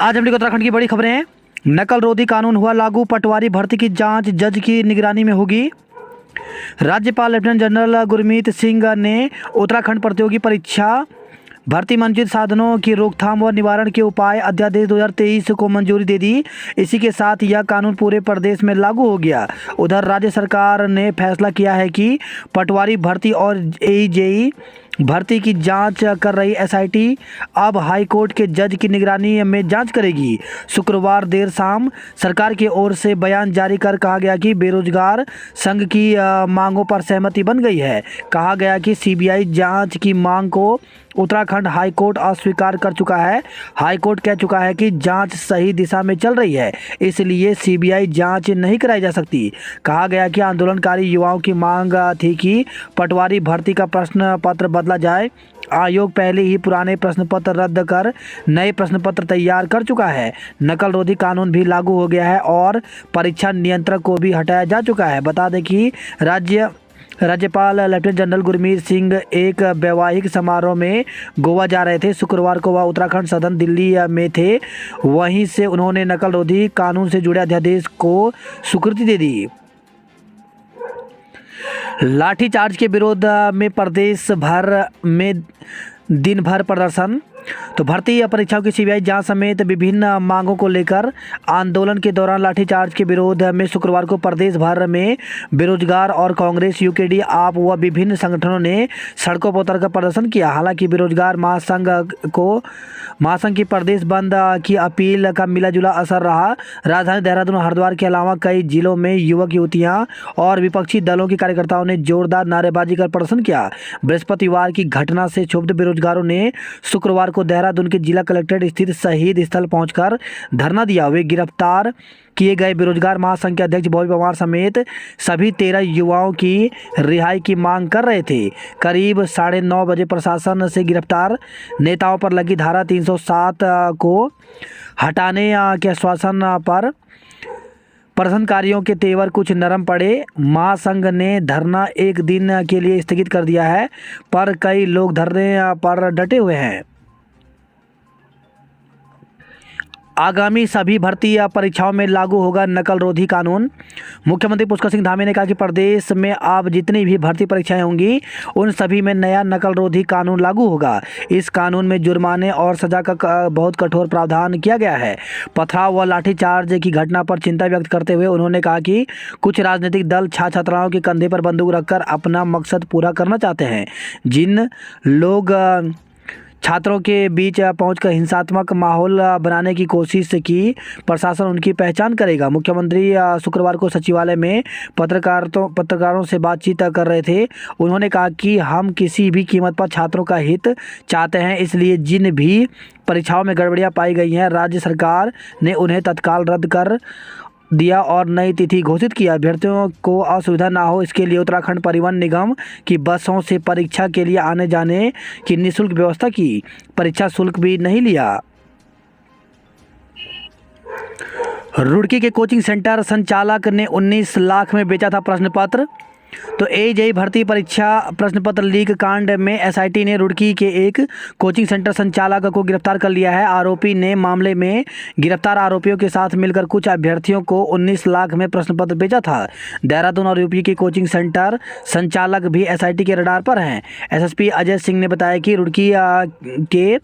आज हम लोग उत्तराखंड की बड़ी खबरें हैं। नकल रोधी कानून हुआ लागू, पटवारी भर्ती की जांच जज की निगरानी में होगी। राज्यपाल लेफ्टिनेंट जनरल गुरमीत सिंह ने उत्तराखंड प्रतियोगी परीक्षा भर्ती मंजिल साधनों की रोकथाम व निवारण के उपाय अध्यादेश 2023 को मंजूरी दे दी। इसी के साथ यह कानून पूरे प्रदेश में लागू हो गया। उधर राज्य सरकार ने फैसला किया है कि पटवारी भर्ती और एईजेई भर्ती की जांच कर रही एसआईटी अब हाईकोर्ट के जज की निगरानी में जांच करेगी। शुक्रवार देर शाम सरकार की ओर से बयान जारी कर कहा गया कि बेरोजगार संघ की मांगों पर सहमति बन गई है। कहा गया कि सीबीआई जांच की मांग को उत्तराखंड हाईकोर्ट अस्वीकार कर चुका है। हाईकोर्ट कह चुका है कि जांच सही दिशा में चल रही है, इसलिए सीबीआई जांच नहीं कराई जा सकती। कहा गया कि आंदोलनकारी युवाओं की मांग थी कि पटवारी भर्ती का प्रश्न पत्र बदला जाए। आयोग पहले ही पुराने प्रश्न पत्र रद्द कर नए प्रश्न पत्र तैयार कर चुका है। नकल रोधी कानून भी लागू हो गया है और परीक्षा नियंत्रक को भी हटाया जा चुका है। बता दें कि राज्यपाल लेफ्टिनेंट जनरल गुरमीत सिंह एक वैवाहिक समारोह में गोवा जा रहे थे। शुक्रवार को वह उत्तराखंड सदन दिल्ली में थे। वहीं से उन्होंने नकल रोधी कानून से जुड़े अध्यादेश को स्वीकृति दे दी। लाठीचार्ज के विरोध में प्रदेश भर में दिन भर प्रदर्शन। तो भर्ती परीक्षाओं की सीबीआई जांच समेत विभिन्न मांगों को लेकर आंदोलन के दौरान लाठीचार्ज के विरोध में शुक्रवार को प्रदेश भर में बेरोजगार और कांग्रेस, यूकेडी, आप व विभिन्न संगठनों ने सड़कों पर उतरकर प्रदर्शन किया। हालांकि बेरोजगार महासंघ की प्रदेश बंद की अपील का मिला जुला असर रहा। राजधानी देहरादून, हरिद्वार के अलावा कई जिलों में युवक युवतियां और विपक्षी दलों के कार्यकर्ताओं ने जोरदार नारेबाजी कर प्रदर्शन किया। बृहस्पतिवार की घटना से क्षुब्ध बेरोजगारों ने शुक्रवार को देहरादून के जिला कलेक्ट्रेट स्थित शहीद स्थल पहुंचकर धरना दिया। वे गिरफ्तार किए गए बेरोजगार महासंघ के अध्यक्ष बॉबी परमार समेत सभी 13 युवाओं की रिहाई की मांग कर रहे थे। करीब 9:30 बजे प्रशासन से गिरफ्तार नेताओं पर लगी धारा 307 को हटाने के आश्वासन पर प्रदर्शनकारियों के तेवर कुछ नरम पड़े। महासंघ ने धरना एक दिन के लिए स्थगित कर दिया है, पर कई लोग धरने पर डटे हुए हैं। आगामी सभी भर्ती परीक्षाओं में लागू होगा नकल रोधी कानून। मुख्यमंत्री पुष्कर सिंह धामी ने कहा कि प्रदेश में अब जितनी भी भर्ती परीक्षाएं होंगी उन सभी में नया नकल रोधी कानून लागू होगा। इस कानून में जुर्माने और सजा का बहुत कठोर प्रावधान किया गया है। पथराव व लाठीचार्ज की घटना पर चिंता व्यक्त करते हुए उन्होंने कहा कि कुछ राजनीतिक दल छात्राओं के कंधे पर बंदूक रखकर अपना मकसद पूरा करना चाहते हैं। जिन लोग छात्रों के बीच पहुंचकर हिंसात्मक माहौल बनाने की कोशिश की, प्रशासन उनकी पहचान करेगा। मुख्यमंत्री शुक्रवार को सचिवालय में पत्रकारों से बातचीत कर रहे थे। उन्होंने कहा कि हम किसी भी कीमत पर छात्रों का हित चाहते हैं, इसलिए जिन भी परीक्षाओं में गड़बड़ियां पाई गई हैं राज्य सरकार ने उन्हें तत्काल रद्द कर दिया और नई तिथि घोषित किया। अभ्यर्थियों को असुविधा ना हो, इसके लिए उत्तराखंड परिवहन निगम की बसों से परीक्षा के लिए आने जाने की निःशुल्क व्यवस्था की। परीक्षा शुल्क भी नहीं लिया। रुड़की के कोचिंग सेंटर संचालक ने 19 लाख में बेचा था प्रश्न पत्र। तो एईजेई भर्ती परीक्षा प्रश्न पत्र लीक कांड में एसआईटी ने रुड़की के एक कोचिंग सेंटर संचालक को गिरफ्तार कर लिया है। आरोपी ने मामले में गिरफ्तार आरोपियों के साथ मिलकर कुछ अभ्यर्थियों को 19 लाख में प्रश्न पत्र बेचा था। देहरादून और यूपी के कोचिंग सेंटर संचालक भी एसआईटी के रडार पर हैं। एसएसपी अजय सिंह ने बताया कि रुड़की के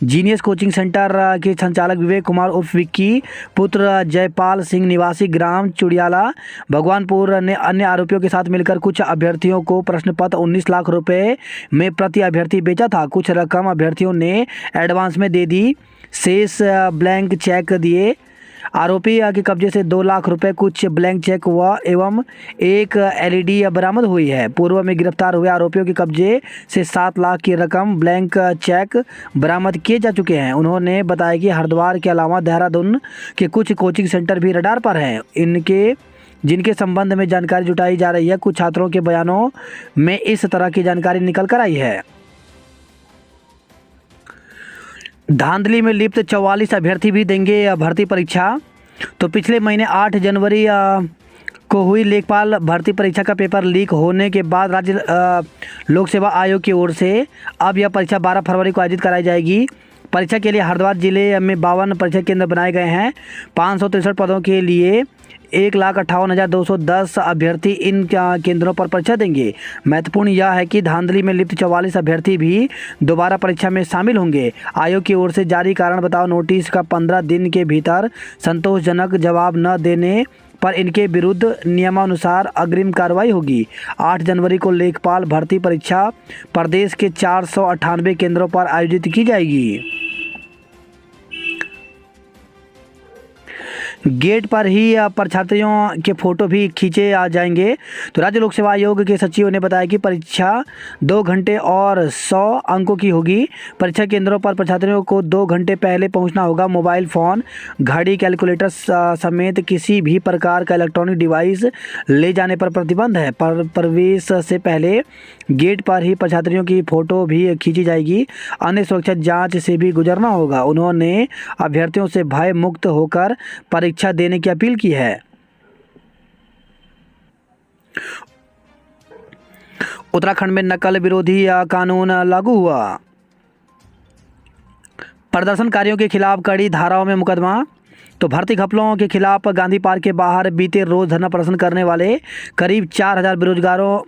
जीनियस कोचिंग सेंटर के संचालक विवेक कुमार उर्फ विक्की पुत्र जयपाल सिंह निवासी ग्राम चुड़ियाला भगवानपुर ने अन्य आरोपियों के साथ मिलकर कुछ अभ्यर्थियों को प्रश्न पत्र 19 लाख रुपए में प्रति अभ्यर्थी बेचा था। कुछ रकम अभ्यर्थियों ने एडवांस में दे दी, शेष ब्लैंक चेक दिए। आरोपी के कब्जे से 2 लाख रुपए, कुछ ब्लैंक चेक व एवं एक एलईडी बरामद हुई है। पूर्व में गिरफ्तार हुए आरोपियों के कब्जे से 7 लाख की रकम ब्लैंक चेक बरामद किए जा चुके हैं। उन्होंने बताया कि हरिद्वार के अलावा देहरादून के कुछ कोचिंग सेंटर भी रडार पर हैं, जिनके संबंध में जानकारी जुटाई जा रही है। कुछ छात्रों के बयानों में इस तरह की जानकारी निकल कर आई है। धांधली में लिप्त 44 अभ्यर्थी भी देंगे भर्ती परीक्षा। तो पिछले महीने 8 जनवरी को हुई लेखपाल भर्ती परीक्षा का पेपर लीक होने के बाद राज्य लोक सेवा आयोग की ओर से अब यह परीक्षा 12 फरवरी को आयोजित कराई जाएगी। परीक्षा के लिए हरिद्वार जिले में 52 परीक्षा केंद्र बनाए गए हैं। 563 पदों के लिए 1,58,210 अभ्यर्थी इन केंद्रों पर परीक्षा देंगे। महत्वपूर्ण यह है कि धांधली में लिप्त 44 अभ्यर्थी भी दोबारा परीक्षा में शामिल होंगे। आयोग की ओर से जारी कारण बताओ नोटिस का 15 दिन के भीतर संतोषजनक जवाब न देने पर इनके विरुद्ध नियमानुसार अग्रिम कार्रवाई होगी। 8 जनवरी को लेखपाल भर्ती परीक्षा प्रदेश के 498 केंद्रों पर आयोजित की जाएगी। गेट पर ही परीक्षार्थियों के फोटो भी खींचे आ जाएंगे। तो राज्य लोक सेवा आयोग के सचिव ने बताया कि परीक्षा 2 घंटे और 100 अंकों की होगी। परीक्षा केंद्रों पर परीक्षार्थियों को 2 घंटे पहले पहुंचना होगा। मोबाइल फ़ोन, घड़ी, कैलकुलेटर समेत किसी भी प्रकार का इलेक्ट्रॉनिक डिवाइस ले जाने पर प्रतिबंध है। प्रवेश से पहले गेट पर ही परीक्षार्थियों की फ़ोटो भी खींची जाएगी। अन्य सुरक्षा जाँच से भी गुजरना होगा। उन्होंने अभ्यर्थियों से भय मुक्त होकर परीक्षा देने की अपील की है। उत्तराखंड में नकल विरोधी कानून लागू हुआ। प्रदर्शनकारियों के खिलाफ कड़ी धाराओं में मुकदमा। तो भर्ती घपलों के खिलाफ गांधी पार्क के बाहर बीते रोज धरना प्रदर्शन करने वाले करीब 4000 बेरोजगारों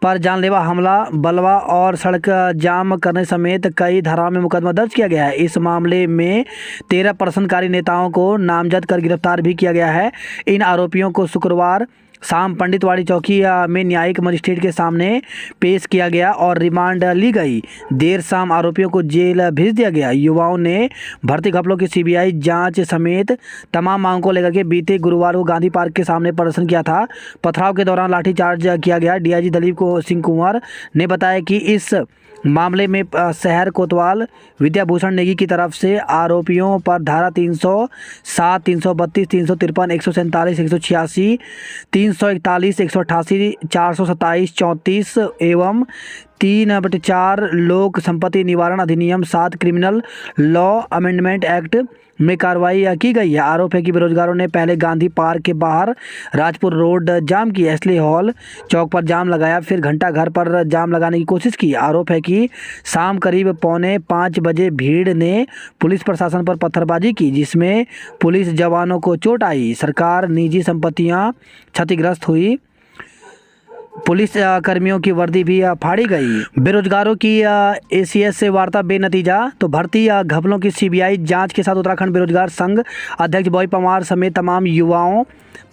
पर जानलेवा हमला, बलवा और सड़क जाम करने समेत कई धाराओं में मुकदमा दर्ज किया गया है। इस मामले में 13 प्रदर्शनकारी नेताओं को नामजद कर गिरफ्तार भी किया गया है। इन आरोपियों को शुक्रवार शाम पंडितवाड़ी चौकी में न्यायिक मजिस्ट्रेट के सामने पेश किया गया और रिमांड ली गई। देर शाम आरोपियों को जेल भेज दिया गया। युवाओं ने भर्ती घपलों की सीबीआई जांच समेत तमाम मांगों को लेकर के बीते गुरुवार को गांधी पार्क के सामने प्रदर्शन किया था। पथराव के दौरान लाठीचार्ज किया गया। डीआईजी दलीप सिंह कुंवर ने बताया कि इस मामले में शहर कोतवाल विद्याभूषण नेगी की तरफ से आरोपियों पर धारा 307, 332, 353, 147, 186, 341, 188, 427, 34 एवं 3/4 लोक संपत्ति निवारण अधिनियम 7 क्रिमिनल लॉ अमेंडमेंट एक्ट में कार्रवाई की गई है। आरोप है कि बेरोजगारों ने पहले गांधी पार्क के बाहर राजपुर रोड जाम की, एसले हॉल चौक पर जाम लगाया, फिर घंटा घर पर जाम लगाने की कोशिश की। आरोप है कि शाम करीब 4:45 बजे भीड़ ने पुलिस प्रशासन पर पत्थरबाजी की, जिसमें पुलिस जवानों को चोट आई। सरकार निजी संपत्तियां क्षतिग्रस्त हुई। पुलिस कर्मियों की वर्दी भी फाड़ी गई। बेरोजगारों की एसीएस से वार्ता बेनतीजा। तो भर्ती घपलों की सीबीआई जांच के साथ उत्तराखंड बेरोजगार संघ अध्यक्ष बॉय पवार समेत तमाम युवाओं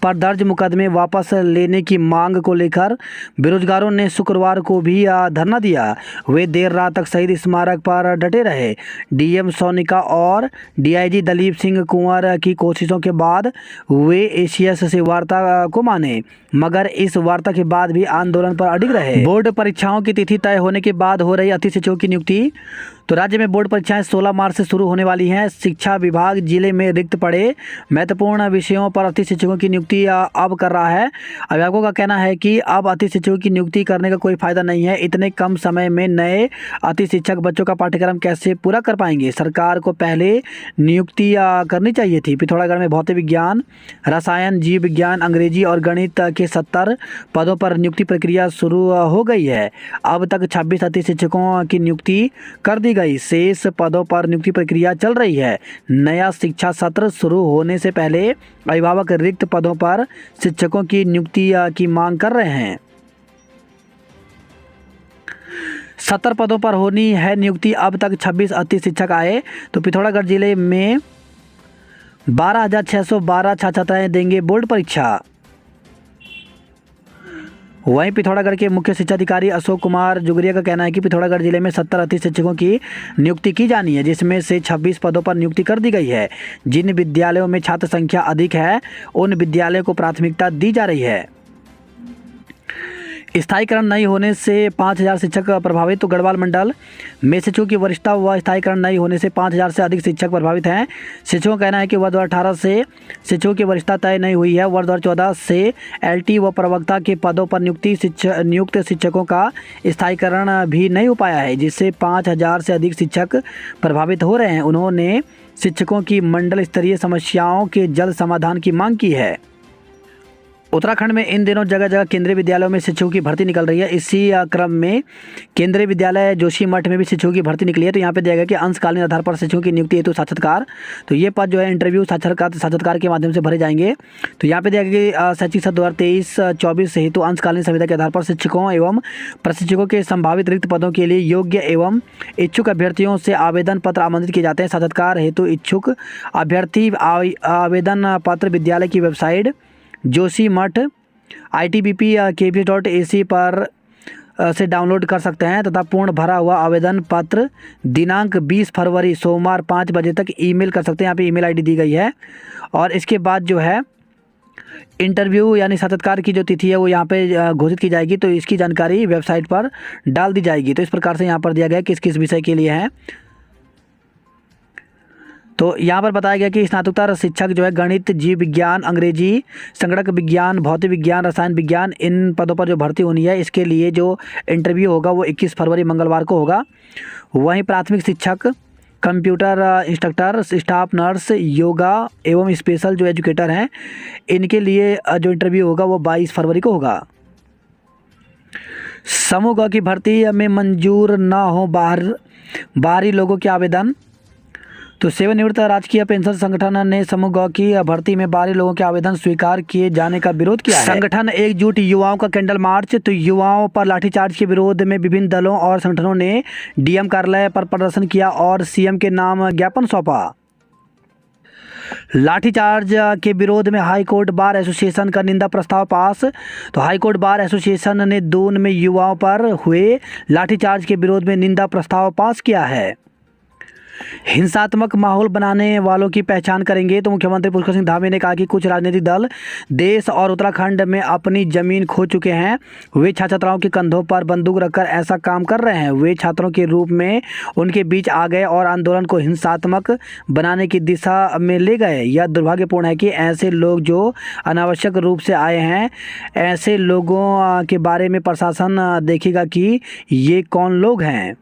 पर दर्ज मुकदमे वापस लेने की मांग को लेकर बेरोजगारों ने शुक्रवार को भी धरना दिया। वे देर रात तक शहीद स्मारक पर डटे रहे। डीएम सोनिका और डीआईजी दलीप सिंह कुंवर की कोशिशों के बाद वे एसीएस से वार्ता को माने, मगर इस वार्ता के बाद भी आंदोलन पर अडिग रहे। बोर्ड परीक्षाओं की तिथि तय होने के बाद हो रही अतिथि शिक्षकों की नियुक्ति। तो राज्य में बोर्ड परीक्षाएं 16 मार्च से शुरू होने वाली हैं। शिक्षा विभाग जिले में रिक्त पड़े महत्वपूर्ण विषयों पर अतिथि शिक्षकों की नियुक्ति अब कर रहा है। अभिभावकों का कहना है कि अब अतिथि शिक्षकों की नियुक्ति करने का कोई फायदा नहीं है। इतने कम समय में नए अतिथि शिक्षक बच्चों का पाठ्यक्रम कैसे पूरा कर पाएंगे। सरकार को पहले नियुक्ति करनी चाहिए थी। पिथौरागढ़ में भौतिक विज्ञान, रसायन, जीव विज्ञान, अंग्रेजी और गणित के 70 पदों पर नियुक्ति प्रक्रिया शुरू हो गई है। अब तक 26 अतिथि शिक्षकों की नियुक्ति कर दी गई। शेष पदों पर नियुक्ति प्रक्रिया चल रही है। नया शिक्षा सत्र शुरू होने से पहले अभिभावक रिक्त पदों पर शिक्षकों की नियुक्ति की मांग कर रहे हैं। 70 पदों पर होनी है नियुक्ति। अब तक 26 अतिथि शिक्षक आए। तो पिथौरागढ़ जिले में 12,612 छात्र छात्राएं देंगे बोर्ड परीक्षा। वहीं पिथौरागढ़ के मुख्य शिक्षा अधिकारी अशोक कुमार जुगरिया का कहना है कि पिथौरागढ़ जिले में 70 अतिथि शिक्षकों की नियुक्ति की जानी है, जिसमें से 26 पदों पर नियुक्ति कर दी गई है। जिन विद्यालयों में छात्र संख्या अधिक है उन विद्यालयों को प्राथमिकता दी जा रही है। स्थायीकरण नहीं होने से 5000 शिक्षक प्रभावित। तो गढ़वाल मंडल में शिक्षकों की वरिष्ठता व स्थायीकरण नहीं होने से 5000 से अधिक शिक्षक प्रभावित हैं। शिक्षकों का कहना है कि वर्ष 2018 से शिक्षकों की वरिष्ठता तय नहीं हुई है। वर्ष 2014 से एलटी व प्रवक्ता के पदों पर नियुक्त शिक्षकों का स्थायीकरण भी नहीं हो पाया है, जिससे 5000 से अधिक शिक्षक प्रभावित हो रहे हैं। उन्होंने शिक्षकों की मंडल स्तरीय समस्याओं के जल्द समाधान की मांग की है। उत्तराखंड में इन दिनों जगह जगह केंद्रीय विद्यालयों में शिक्षकों की भर्ती निकल रही है। इसी क्रम में केंद्रीय विद्यालय जोशीमठ में भी शिक्षकों की भर्ती निकली है। तो यहाँ पे दिया गया कि अंशकालीन आधार पर शिक्षकों की नियुक्ति हेतु साक्षात्कार, तो ये पद जो है इंटरव्यू साक्षात्कार के माध्यम से भरे जाएंगे। तो यहाँ पे दिया गया कि शैक्षिक सत्र 2023-24 हेतु अंशकालीन संविदा के आधार पर शिक्षकों एवं प्रशिक्षकों के संभावित रिक्त पदों के लिए योग्य एवं इच्छुक अभ्यर्थियों से आवेदन पत्र आमंत्रित किए जाते हैं। साक्षात्कार हेतु इच्छुक अभ्यर्थी आवेदन पत्र विद्यालय की वेबसाइट जोशीमठ ITBP-KVS.AC पर से डाउनलोड कर सकते हैं तथा पूर्ण भरा हुआ आवेदन पत्र दिनांक 20 फरवरी सोमवार 5 बजे तक ईमेल कर सकते हैं। यहाँ पे ईमेल आईडी दी गई है। और इसके बाद जो है इंटरव्यू यानी साक्षात्कार की जो तिथि है वो यहाँ पे घोषित की जाएगी। तो इसकी जानकारी वेबसाइट पर डाल दी जाएगी। तो इस प्रकार से यहाँ पर दिया गया किस किस विषय के लिए है। तो यहाँ पर बताया गया कि स्नातकोत्तर शिक्षक जो है गणित, जीव विज्ञान, अंग्रेजी, संगणक विज्ञान, भौतिक विज्ञान, रसायन विज्ञान, इन पदों पर जो भर्ती होनी है इसके लिए जो इंटरव्यू होगा वो 21 फरवरी मंगलवार को होगा। वहीं प्राथमिक शिक्षक, computer instructor, staff nurse, yoga एवं स्पेशल जो एजुकेटर हैं इनके लिए जो इंटरव्यू होगा वो 22 फरवरी को होगा। समूह ग की भर्ती में मंजूर न हो बाहरी लोगों के आवेदन। तो सेवानिवृत्त राजकीय पेंशन संगठन ने समूह ग की भर्ती में बाहरी लोगों के आवेदन स्वीकार किए जाने का विरोध किया है। संगठन एकजुट युवाओं का कैंडल मार्च। तो युवाओं पर लाठीचार्ज के विरोध में विभिन्न दलों और संगठनों ने DM कार्यालय पर प्रदर्शन किया और CM के नाम ज्ञापन सौंपा। लाठीचार्ज के विरोध में हाईकोर्ट बार एसोसिएशन का निंदा प्रस्ताव पास। तो हाईकोर्ट बार एसोसिएशन ने दून में युवाओं पर हुए लाठीचार्ज के विरोध में निंदा प्रस्ताव पास किया है। हिंसात्मक माहौल बनाने वालों की पहचान करेंगे। तो मुख्यमंत्री पुष्कर सिंह धामी ने कहा कि कुछ राजनीतिक दल देश और उत्तराखंड में अपनी जमीन खो चुके हैं। वे छात्राओं के कंधों पर बंदूक रखकर ऐसा काम कर रहे हैं। वे छात्रों के रूप में उनके बीच आ गए और आंदोलन को हिंसात्मक बनाने की दिशा में ले गए। यह दुर्भाग्यपूर्ण है कि ऐसे लोग जो अनावश्यक रूप से आए हैं, ऐसे लोगों के बारे में प्रशासन देखेगा कि ये कौन लोग हैं।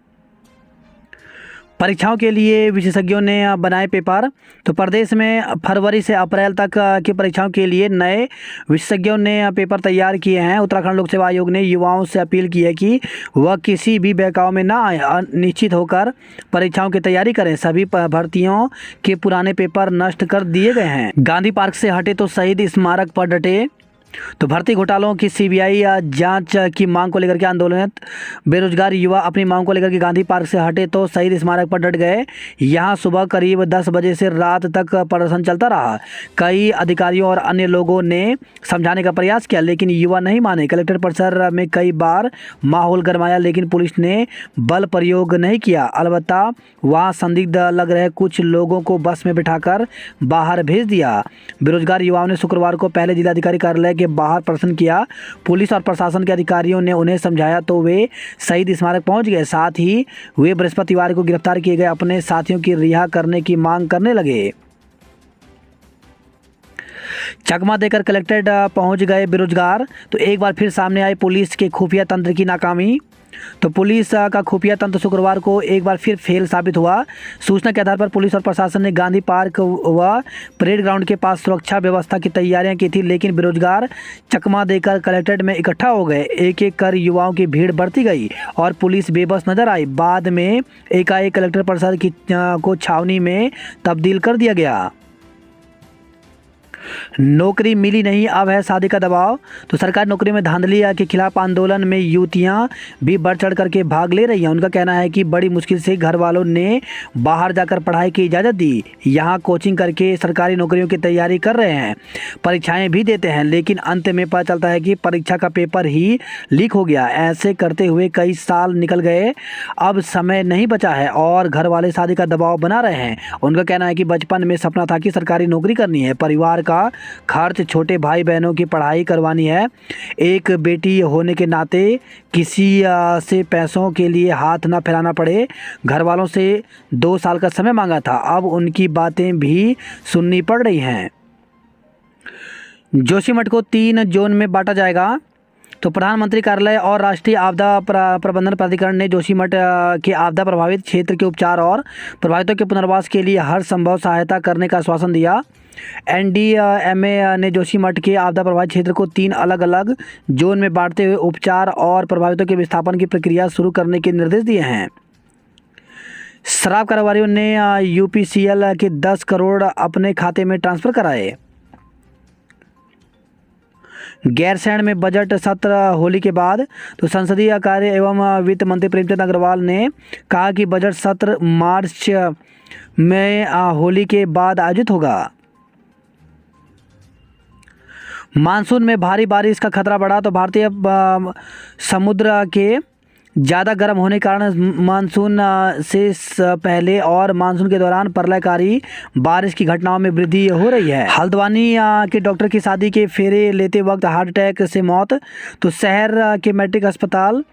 परीक्षाओं के लिए विशेषज्ञों ने बनाए पेपर। तो प्रदेश में फरवरी से अप्रैल तक की परीक्षाओं के लिए नए विशेषज्ञों ने पेपर तैयार किए हैं। उत्तराखंड लोक सेवा आयोग ने युवाओं से अपील की है कि वह किसी भी बहकाव में न आए, निश्चित होकर परीक्षाओं की तैयारी करें। सभी भर्तियों के पुराने पेपर नष्ट कर दिए गए हैं। गांधी पार्क से हटे तो शहीद स्मारक पर डटे। तो भर्ती घोटालों की CBI जांच की मांग को लेकर के आंदोलित बेरोजगार युवा अपनी मांग को लेकर के गांधी पार्क से हटे तो शहीद स्मारक पर डट गए। यहां सुबह करीब 10 बजे से रात तक प्रदर्शन चलता रहा। कई अधिकारियों और अन्य लोगों ने समझाने का प्रयास किया लेकिन युवा नहीं माने। कलेक्टर परिसर में कई बार माहौल गरमाया लेकिन पुलिस ने बल प्रयोग नहीं किया। अलबत्ता वहां संदिग्ध लग रहे कुछ लोगों को बस में बिठाकर बाहर भेज दिया। बेरोजगार युवाओं ने शुक्रवार को पहले जिलाधिकारी कार्यालय के बाहर प्रदर्शन किया। पुलिस और प्रशासन के अधिकारियों ने उन्हें समझाया तो वे शहीद स्मारक पहुंच गए। साथ ही वे बृहस्पतिवार को गिरफ्तार किए गए अपने साथियों की रिहा करने की मांग करने लगे। चकमा देकर कलेक्ट्रेट पहुंच गए बेरोजगार। तो एक बार फिर सामने आई पुलिस के खुफिया तंत्र की नाकामी। तो पुलिस का खुफिया तंत्र शुक्रवार को एक बार फिर फेल साबित हुआ। सूचना के आधार पर पुलिस और प्रशासन ने गांधी पार्क व परेड ग्राउंड के पास सुरक्षा व्यवस्था की तैयारियां की थी लेकिन बेरोजगार चकमा देकर कलेक्ट्रेट में इकट्ठा हो गए। एक एक कर युवाओं की भीड़ बढ़ती गई और पुलिस बेबस नजर आई। बाद में एकाएक कलेक्टर परिसर को छावनी में तब्दील कर दिया गया। नौकरी मिली नहीं, अब है शादी का दबाव। तो सरकारी नौकरी में धांधली के खिलाफ आंदोलन में युवतियां भी बढ़ चढ़ करके भाग ले रही हैं। उनका कहना है कि बड़ी मुश्किल से घर वालों ने बाहर जाकर पढ़ाई की इजाज़त दी। यहाँ कोचिंग करके सरकारी नौकरियों की तैयारी कर रहे हैं, परीक्षाएं भी देते हैं लेकिन अंत में पता चलता है कि परीक्षा का पेपर ही लीक हो गया। ऐसे करते हुए कई साल निकल गए, अब समय नहीं बचा है और घर वाले शादी का दबाव बना रहे हैं। उनका कहना है कि बचपन में सपना था कि सरकारी नौकरी करनी है, परिवार का खर्च, छोटे भाई बहनों की पढ़ाई करवानी है। एक बेटी होने के नाते किसी से पैसों के लिए हाथ ना फैलाना पड़े। घर वालों से 2 साल का समय मांगा था, अब उनकी बातें भी सुननी पड़ रही हैं। जोशीमठ को 3 जोन में बांटा जाएगा। तो प्रधानमंत्री कार्यालय और राष्ट्रीय आपदा प्रबंधन प्राधिकरण ने जोशीमठ के आपदा प्रभावित क्षेत्र के उपचार और प्रभावितों के पुनर्वास के लिए हर संभव सहायता करने का आश्वासन दिया। एनडीएमए ने जोशीमठ के आपदा प्रभावित क्षेत्र को 3 अलग अलग जोन में बांटते हुए उपचार और प्रभावितों के विस्थापन की प्रक्रिया शुरू करने के निर्देश दिए हैं। शराब कारोबारियों ने यूपीसीएल के 10 करोड़ अपने खाते में ट्रांसफर कराए। गैरसैंण में बजट सत्र होली के बाद तो संसदीय कार्य एवं वित्त मंत्री प्रेमचंद अग्रवाल ने कहा कि बजट सत्र मार्च में होली के बाद आयोजित होगा। मानसून में भारी बारिश का खतरा बढ़ा तो भारतीय समुद्र के ज़्यादा गर्म होने के कारण मानसून से पहले और मानसून के दौरान प्रलयकारी बारिश की घटनाओं में वृद्धि हो रही है। हल्द्वानी के डॉक्टर की शादी के फेरे लेते वक्त हार्ट अटैक से मौत। तो शहर के मेट्रिक अस्पताल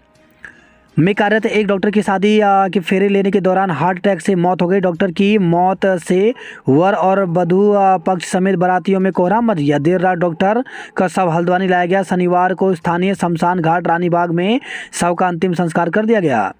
में कार्यरत एक डॉक्टर की शादी के फेरे लेने के दौरान हार्ट अटैक से मौत हो गई। डॉक्टर की मौत से वर और वधू पक्ष समेत बारातियों में कोहराम मच गया। देर रात डॉक्टर का शव हल्द्वानी लाया गया। शनिवार को स्थानीय शमशान घाट रानीबाग में शव का अंतिम संस्कार कर दिया गया।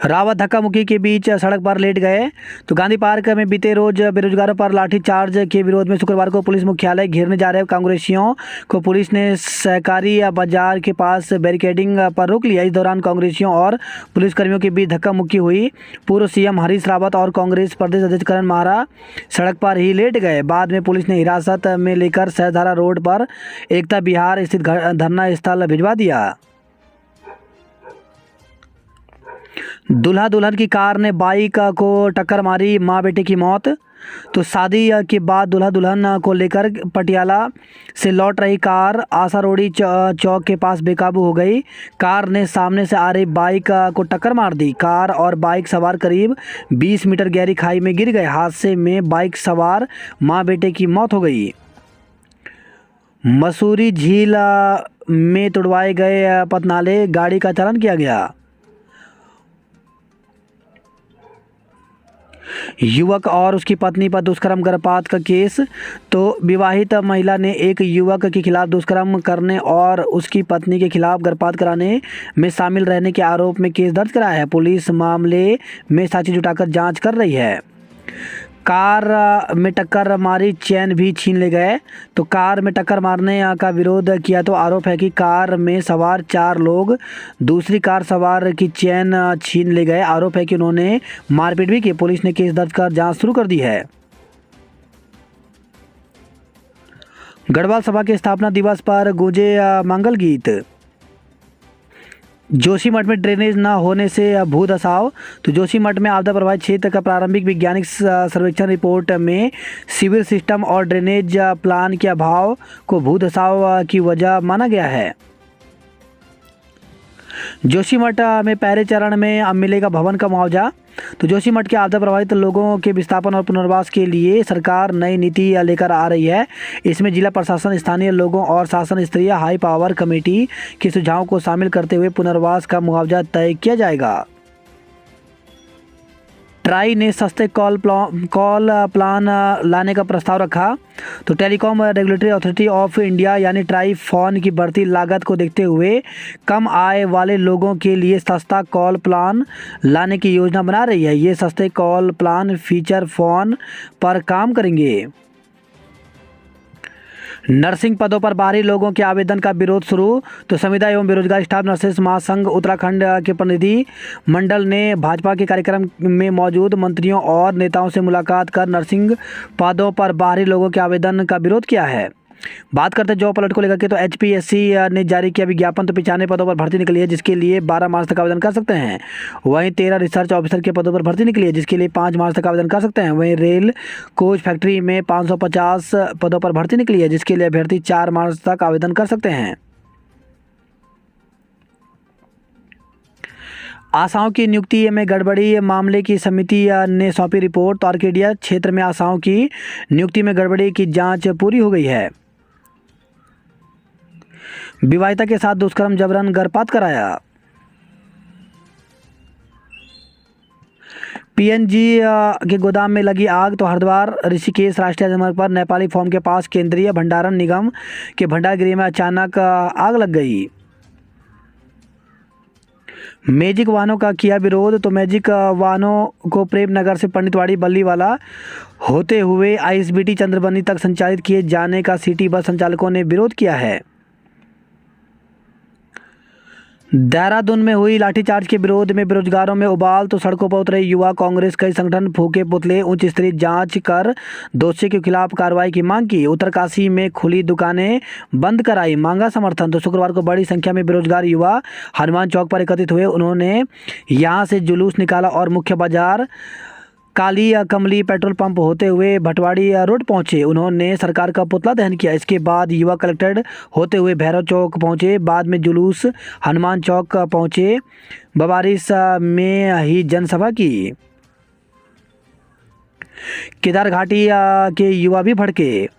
रावत धक्का मुक्की के बीच सड़क पर लेट गए। तो गांधी पार्क में बीते रोज बेरोजगारों पर लाठीचार्ज के विरोध में शुक्रवार को पुलिस मुख्यालय घेरने जा रहे कांग्रेसियों को पुलिस ने सहकारी बाजार के पास बैरिकेडिंग पर रोक लिया। इस दौरान कांग्रेसियों और पुलिसकर्मियों के बीच धक्का मुक्की हुई। पूर्व सीएम हरीश रावत और कांग्रेस प्रदेश अध्यक्ष करण माहरा सड़क पर ही लेट गए। बाद में पुलिस ने हिरासत में लेकर सहजधारा रोड पर एकता विहार स्थित धरना स्थल भिजवा दिया। दूल्हा दुल्हन की कार ने बाइक को टक्कर मारी, मां बेटे की मौत। तो शादी के बाद दूल्हा दुल्हन को लेकर पटियाला से लौट रही कार आसारोड़ी चौक के पास बेकाबू हो गई। कार ने सामने से आ रही बाइक को टक्कर मार दी। कार और बाइक सवार करीब 20 मीटर गहरी खाई में गिर गए। हादसे में बाइक सवार मां बेटे की मौत हो गई। मसूरी झील में तुड़वाए गए पतनाले, गाड़ी का चालान किया गया। युवक और उसकी पत्नी पर दुष्कर्म गर्भपात का केस। तो विवाहित महिला ने एक युवक के खिलाफ दुष्कर्म करने और उसकी पत्नी के खिलाफ गर्भपात कराने में शामिल रहने के आरोप में केस दर्ज कराया है। पुलिस मामले में साक्ष्य जुटाकर जांच कर रही है। कार में टक्कर मारी, चैन भी छीन ले गए। तो कार में टक्कर मारने का विरोध किया तो आरोप है कि कार में सवार 4 लोग दूसरी कार सवार की चैन छीन ले गए। आरोप है कि उन्होंने मारपीट भी की। पुलिस ने केस दर्ज कर जांच शुरू कर दी है। गढ़वाल सभा के स्थापना दिवस पर गूंजे मंगल गीत। जोशीमठ में ड्रेनेज न होने से भूधसाव। तो जोशीमठ में आपदा प्रभावित क्षेत्र का प्रारंभिक वैज्ञानिक सर्वेक्षण रिपोर्ट में सीवर सिस्टम और ड्रेनेज प्लान के अभाव को भूधसाव की वजह माना गया है। जोशीमठ में पहले चरण में अब मिलेगा भवन का मुआवजा। तो जोशीमठ के आपदा प्रभावित लोगों के विस्थापन और पुनर्वास के लिए सरकार नई नीति लेकर आ रही है। इसमें जिला प्रशासन, स्थानीय लोगों और शासन स्तरीय हाई पावर कमेटी के सुझावों को शामिल करते हुए पुनर्वास का मुआवजा तय किया जाएगा। ट्राई ने सस्ते कॉल प्लान लाने का प्रस्ताव रखा। तो telecom regulatory authority of India यानी ट्राई फोन की बढ़ती लागत को देखते हुए कम आय वाले लोगों के लिए सस्ता कॉल प्लान लाने की योजना बना रही है। ये सस्ते कॉल प्लान फीचर फोन पर काम करेंगे। नर्सिंग पदों पर बाहरी लोगों के आवेदन का विरोध शुरू। तो संविदा एवं बेरोजगार स्टाफ नर्सेस महासंघ उत्तराखंड के प्रतिनिधि मंडल ने भाजपा के कार्यक्रम में मौजूद मंत्रियों और नेताओं से मुलाकात कर नर्सिंग पदों पर बाहरी लोगों के आवेदन का विरोध किया है। बात करते हैं जॉब अलर्ट को लेकर के। तो एचपीएससी ने जारी किया विज्ञापन। तो 95 पदों पर भर्ती निकली है जिसके लिए 12 मार्च तक आवेदन कर सकते हैं। वहीं 13 रिसर्च ऑफिसर के पदों पर भर्ती निकली है जिसके लिए 5 मार्च तक आवेदन कर सकते हैं। वहीं रेल कोच फैक्ट्री में 550 पदों पर भर्ती निकली है जिसके लिए अभ्यर्थी 4 मार्च तक आवेदन कर सकते हैं। आशाओं की नियुक्ति में गड़बड़ी मामले की समिति ने सौंपी रिपोर्ट। तो आर्केडिया क्षेत्र में आशाओं की नियुक्ति में गड़बड़ी की जांच पूरी हो गई है। विवाहिता के साथ दुष्कर्म जबरन गर्भपात कराया। पीएनजी के गोदाम में लगी आग। तो हरिद्वार ऋषिकेश राष्ट्रीय राजमार्ग पर नेपाली फॉर्म के पास केंद्रीय भंडारण निगम के भंडार गृह में अचानक आग लग गई। मैजिक वाहनों का किया विरोध। तो मैजिक वाहनों को प्रेम नगर से पंडितवाड़ी बल्लीवाला होते हुए आईएसबीटी चंद्रबनी तक संचालित किए जाने का सिटी बस संचालकों ने विरोध किया है। देहरादून में हुई लाठीचार्ज के विरोध में बेरोजगारों में उबाल। तो सड़कों पर उतरे युवा कांग्रेस, कई संगठन फूके पुतले, उच्च स्तरीय जांच कर दोषी के खिलाफ कार्रवाई की मांग की। उत्तरकाशी में खुली दुकानें बंद कराई, मांगा समर्थन। तो शुक्रवार को बड़ी संख्या में बेरोजगार युवा हनुमान चौक पर एकत्रित हुए। उन्होंने यहां से जुलूस निकाला और मुख्य बाजार काली कमली पेट्रोल पंप होते हुए भटवाड़ी रोड पहुंचे। उन्होंने सरकार का पुतला दहन किया। इसके बाद युवा कलेक्टेड होते हुए भैरव चौक पहुंचे। बाद में जुलूस हनुमान चौक पहुंचे। बवारिस में ही जनसभा की। केदार घाटी के युवा भी भड़के,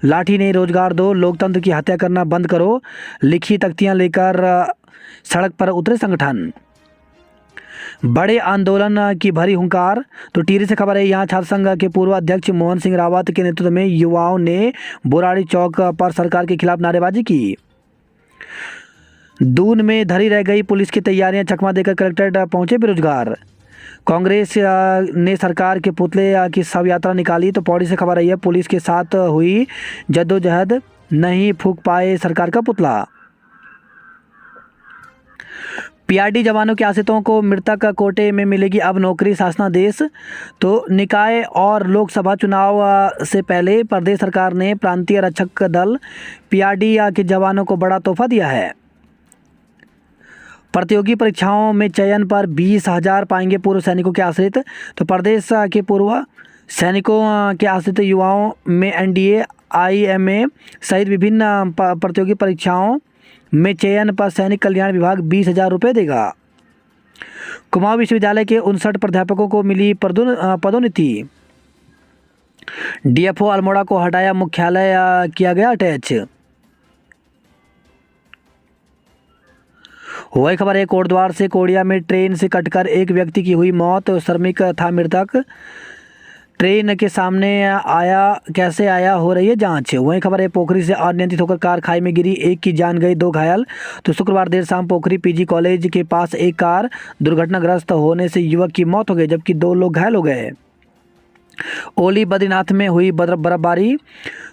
लाठी नहीं रोजगार दो, लोकतंत्र की हत्या करना बंद करो, लिखी तख्तियां लेकर सड़क पर उतरे संगठन। बड़े आंदोलन की भरी हुंकार। तो टिहरी से खबर है, यहाँ छात्र संघ के पूर्व अध्यक्ष मोहन सिंह रावत के नेतृत्व में युवाओं ने बोराड़ी चौक पर सरकार के खिलाफ नारेबाजी की। दून में धरी रह गई पुलिस की तैयारियां, चकमा देकर कलेक्टर पहुंचे बेरोजगार। कांग्रेस ने सरकार के पुतले की शव यात्रा निकाली। तो पौड़ी से खबर आई है, पुलिस के साथ हुई जद्दोजहद, नहीं फूंक पाए सरकार का पुतला। पीआरडी जवानों के आश्रितों को मृतक कोटे में मिलेगी अब नौकरी, शासनादेश। तो निकाय और लोकसभा चुनाव से पहले प्रदेश सरकार ने प्रांतीय रक्षक दल पीआरडी के जवानों को बड़ा तोहफा दिया है। प्रतियोगी परीक्षाओं में चयन पर 20,000 पाएंगे पूर्व सैनिकों के आश्रित। तो प्रदेश के पूर्व सैनिकों के आश्रित युवाओं में एनडीए, आईएमए सहित विभिन्न प्रतियोगी परीक्षाओं में चयन पर सैनिक कल्याण विभाग 20,000 रुपये देगा। कुमाऊं विश्वविद्यालय के 59 प्राध्यापकों को मिली पदोन्नति। डीएफओ अल्मोड़ा को हटाया, मुख्यालय किया गया अटैच। वही खबर है, कोटद्वार से कोड़िया में ट्रेन से कटकर एक व्यक्ति की हुई मौत, श्रमिक था मृतक। ट्रेन के सामने कैसे आया, हो रही है जांच। वहीं खबर है, पोखरी से अनियंत्रित होकर कार खाई में गिरी, एक की जान गई, 2 घायल। तो शुक्रवार देर शाम पोखरी पीजी कॉलेज के पास एक कार दुर्घटनाग्रस्त होने से युवक की मौत हो गई, जबकि 2 लोग घायल हो गए। ओली बद्रीनाथ में हुई बर्फबारी।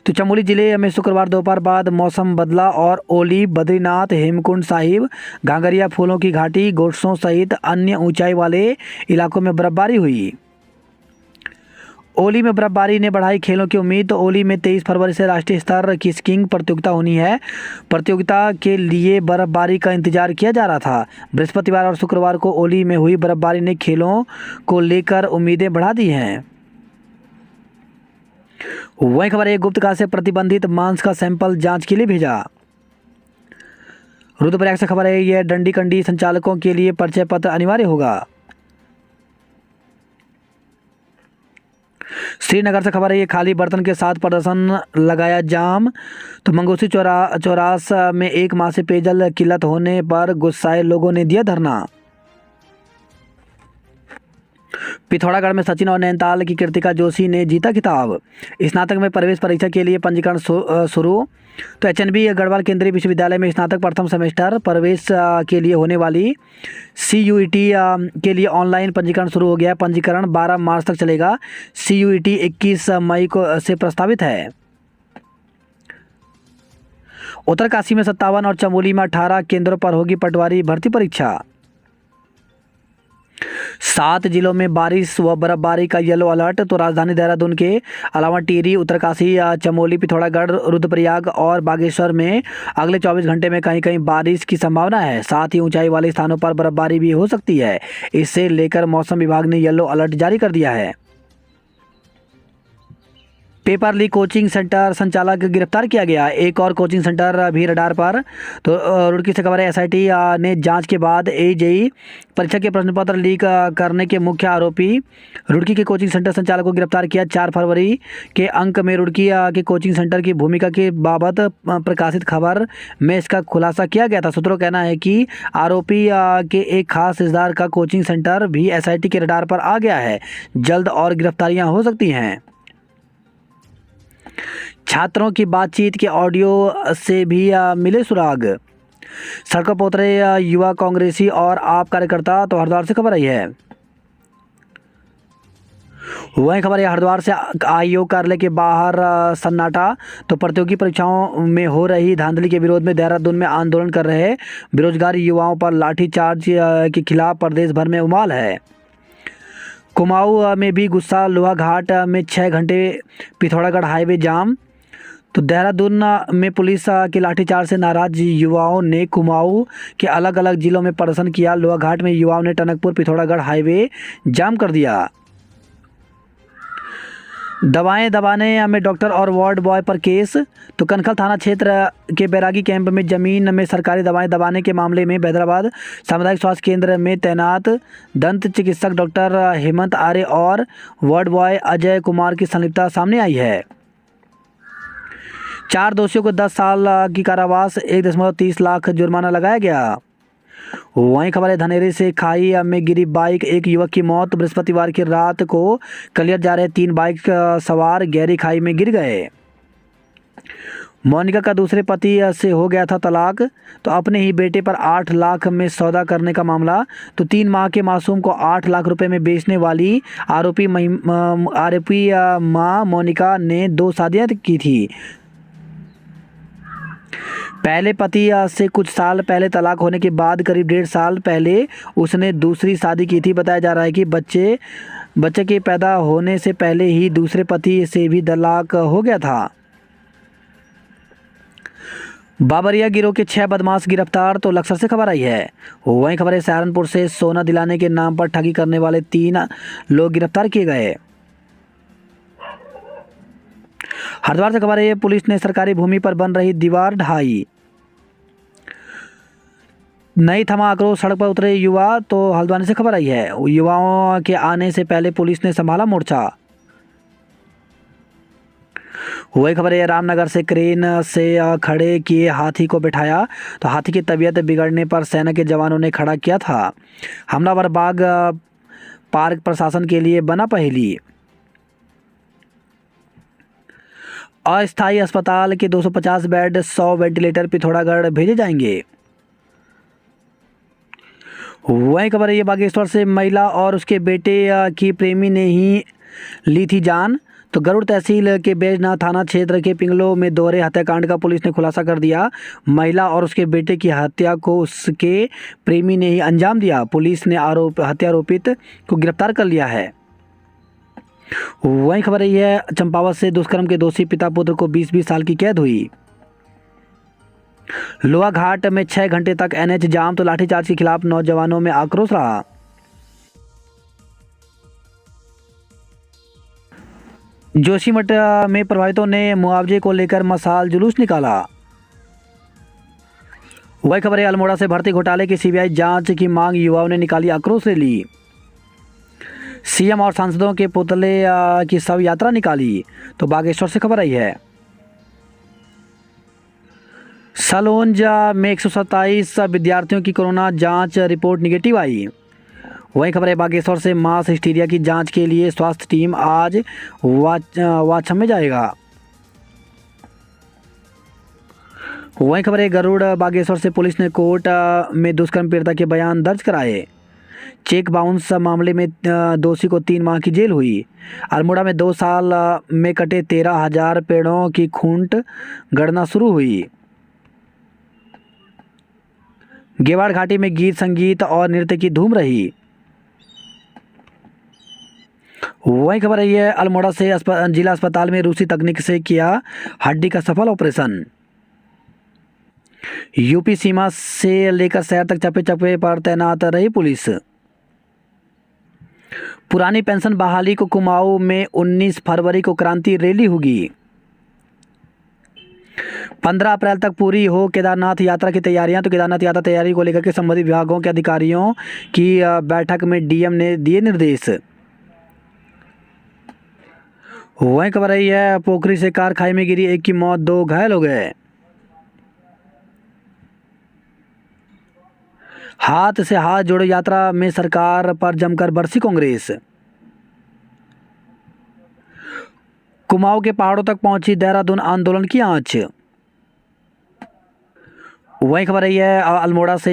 तो चमोली जिले में शुक्रवार दोपहर बाद मौसम बदला और ओली, बद्रीनाथ, हेमकुंड साहिब, घांगरिया, फूलों की घाटी, गोटसों सहित अन्य ऊंचाई वाले इलाकों में बर्फबारी हुई। ओली में बर्फबारी ने बढ़ाई खेलों की उम्मीद। तो ओली में 23 फरवरी से राष्ट्रीय स्तर की स्कीइंग प्रतियोगिता होनी है। प्रतियोगिता के लिए बर्फबारी का इंतजार किया जा रहा था। बृहस्पतिवार और शुक्रवार को ओली में हुई बर्फबारी ने खेलों को लेकर उम्मीदें बढ़ा दी हैं। वही खबर है, गुप्तकाशी से प्रतिबंधित मांस का सैंपल जांच के लिए भेजा। रुद्रप्रयाग से खबर है, यह डंडी कंडी संचालकों के लिए परिचय पत्र अनिवार्य होगा। श्रीनगर से खबर है, ये खाली बर्तन के साथ प्रदर्शन लगाया जाम। तो मंगोसी चौरास में 1 माह से पेयजल किल्लत होने पर गुस्साए लोगों ने दिया धरना। पिथौरागढ़ में सचिन और नैनीताल की कृतिका जोशी ने जीता खिताब। स्नातक में प्रवेश परीक्षा के लिए पंजीकरण शुरू। तो एचएनबी गढ़वाल केंद्रीय विश्वविद्यालय में स्नातक प्रथम सेमेस्टर प्रवेश के लिए होने वाली सीयूईटी के लिए ऑनलाइन पंजीकरण शुरू हो गया। पंजीकरण 12 मार्च तक चलेगा। सीयूईटी 21 मई को से प्रस्तावित है। उत्तरकाशी में 57 और चमोली में 18 केंद्रों पर होगी पटवारी भर्ती परीक्षा। 7 जिलों में बारिश व बर्फबारी का येलो अलर्ट। तो राजधानी देहरादून के अलावा टिहरी, उत्तरकाशी, चमोली, पिथौरागढ़, रुद्रप्रयाग और बागेश्वर में अगले 24 घंटे में कहीं कहीं बारिश की संभावना है। साथ ही ऊंचाई वाले स्थानों पर बर्फबारी भी हो सकती है। इससे लेकर मौसम विभाग ने येलो अलर्ट जारी कर दिया है। पेपर लीक कोचिंग सेंटर संचालक गिरफ्तार किया गया। एक और कोचिंग सेंटर भी रडार पर। तो रुड़की से खबर है, एसआईटी ने जांच के बाद एजेई परीक्षा के प्रश्न पत्र लीक करने के मुख्य आरोपी रुड़की के कोचिंग सेंटर संचालक को गिरफ्तार किया। 4 फरवरी के अंक में रुड़की के कोचिंग सेंटर की भूमिका के बाबत प्रकाशित खबर में इसका खुलासा किया गया था। सूत्रों का कहना है कि आरोपी के एक खास रिश्तेदार का कोचिंग सेंटर भी एसआईटी के रडार पर आ गया है। जल्द और गिरफ्तारियां हो सकती हैं। छात्रों की बातचीत के ऑडियो से भी मिले सुराग। सड़कों पर उतरे युवा कांग्रेसी और आप कार्यकर्ता। तो हरिद्वार से खबर आई है। वही खबर है हरिद्वार से आयोग कार्यालय के बाहर सन्नाटा। तो प्रतियोगी परीक्षाओं में हो रही धांधली के विरोध में देहरादून में आंदोलन कर रहे बेरोजगार युवाओं पर लाठीचार्ज के खिलाफ प्रदेश भर में उमाल है। कुमाऊं में भी गुस्सा। लोहा घाट में 6 घंटे पिथौरागढ़ हाईवे जाम। तो देहरादून में पुलिस के लाठीचार्ज से नाराज युवाओं ने कुमाऊं के अलग अलग जिलों में प्रदर्शन किया। लोहा घाट में युवाओं ने टनकपुर पिथौरागढ़ हाईवे जाम कर दिया। दवाएं दबाने में डॉक्टर और वार्ड बॉय पर केस। तो कनखल थाना क्षेत्र के बैरागी कैंप में जमीन में सरकारी दवाएं दबाने के मामले में हैदराबाद सामुदायिक स्वास्थ्य केंद्र में तैनात दंत चिकित्सक डॉक्टर हेमंत आर्य और वार्ड बॉय अजय कुमार की संलिप्तता सामने आई है। 4 दोषियों को 10 साल की कारावास 1.30 लाख जुर्माना लगाया गया। वहीं खबर है धनेरे से खाई में गिरी बाइक, एक युवक की मौत। बृहस्पतिवार की रात को कलियर जा रहे 3 बाइक सवार गहरी खाई में गिर गए। मोनिका का दूसरे पति से हो गया था तलाक। तो अपने ही बेटे पर 8 लाख में सौदा करने का मामला। तो 3 माह के मासूम को 8 लाख रुपए में बेचने वाली आरोपी मां मोनिका ने 2 शादियां की थी। पहले पति से कुछ साल पहले तलाक होने के बाद करीब 1.5 साल पहले उसने दूसरी शादी की थी। बताया जा रहा है कि बच्चे के पैदा होने से पहले ही दूसरे पति से भी तलाक हो गया था। बाबरिया गिरोह के 6 बदमाश गिरफ्तार। तो लक्सर से खबर आई है। वहीं खबर है सहारनपुर से सोना दिलाने के नाम पर ठगी करने वाले 3 लोग गिरफ्तार किए गए। हरिद्वार से खबर है पुलिस ने सरकारी भूमि पर बन रही दीवार ढाई। नहीं थमा आक्रोश, सड़क पर उतरे युवा। तो हल्द्वानी से खबर आई है युवाओं के आने से पहले पुलिस ने संभाला मोर्चा। वही खबर है रामनगर से क्रेन से खड़े किए हाथी को बिठाया। तो हाथी की तबीयत बिगड़ने पर सेना के जवानों ने खड़ा किया था। हमलावर बाग पार्क प्रशासन के लिए बना पहेली। अस्थायी अस्पताल के 250 बेड 100 वेंटिलेटर पिथौरागढ़ भेजे जाएंगे। वही खबर है ये बागेश्वर से महिला और उसके बेटे की प्रेमी ने ही ली थी जान। तो गरुड़ तहसील के बैजनाथ थाना क्षेत्र के पिंगलो में दोहरे हत्याकांड का पुलिस ने खुलासा कर दिया। महिला और उसके बेटे की हत्या को उसके प्रेमी ने ही अंजाम दिया। पुलिस ने हत्यारोपित को गिरफ्तार कर लिया है। वही खबर है चंपावत से दुष्कर्म के दोषी पिता पुत्र को 20-20 साल की कैद हुई। लोहा घाट में 6 घंटे तक एनएच जाम। तो लाठीचार्ज के खिलाफ नौजवानों में आक्रोश रहा। जोशीमठ में प्रभावितों ने मुआवजे को लेकर मशाल जुलूस निकाला। वही खबर है अल्मोड़ा से भर्ती घोटाले की सीबीआई जांच की मांग, युवाओं ने निकाली आक्रोश रैली। सीएम और सांसदों के पुतले की शव यात्रा निकाली। तो बागेश्वर से खबर आई है सलोंजा में 127 विद्यार्थियों की कोरोना जांच रिपोर्ट निगेटिव आई। वहीं खबर है बागेश्वर से मास हिस्टीरिया की जांच के लिए स्वास्थ्य टीम आज वाछम में जाएगा। वहीं खबर है गरुड़ बागेश्वर से पुलिस ने कोर्ट में दुष्कर्म पीड़िता के बयान दर्ज कराए। चेक बाउंस मामले में दोषी को 3 माह की जेल हुई। अल्मोड़ा में 2 साल में कटे 13,000 पेड़ों की खूंट गणना शुरू हुई। गेवाड़ घाटी में गीत संगीत और नृत्य की धूम रही। वही खबर है अल्मोड़ा से जिला अस्पताल में रूसी तकनीक से किया हड्डी का सफल ऑपरेशन। यूपी सीमा से लेकर शहर तक चप्पे चप्पे पर तैनात रही पुलिस। पुरानी पेंशन बहाली को कुमाऊं में 19 फरवरी को क्रांति रैली होगी। 15 अप्रैल तक पूरी हो केदारनाथ यात्रा की तैयारियां। तो केदारनाथ यात्रा तैयारी को लेकर के संबंधित विभागों के अधिकारियों की बैठक में डीएम ने दिए निर्देश। वहीं खबर रही है पोखरी से कार खाई में गिरी, 1 की मौत 2 घायल हो गए। हाथ से हाथ जोड़ो यात्रा में सरकार पर जमकर बरसी कांग्रेस। कुमाऊं के पहाड़ों तक पहुंची देहरादून आंदोलन की आंच। वही खबर आई है अल्मोड़ा से।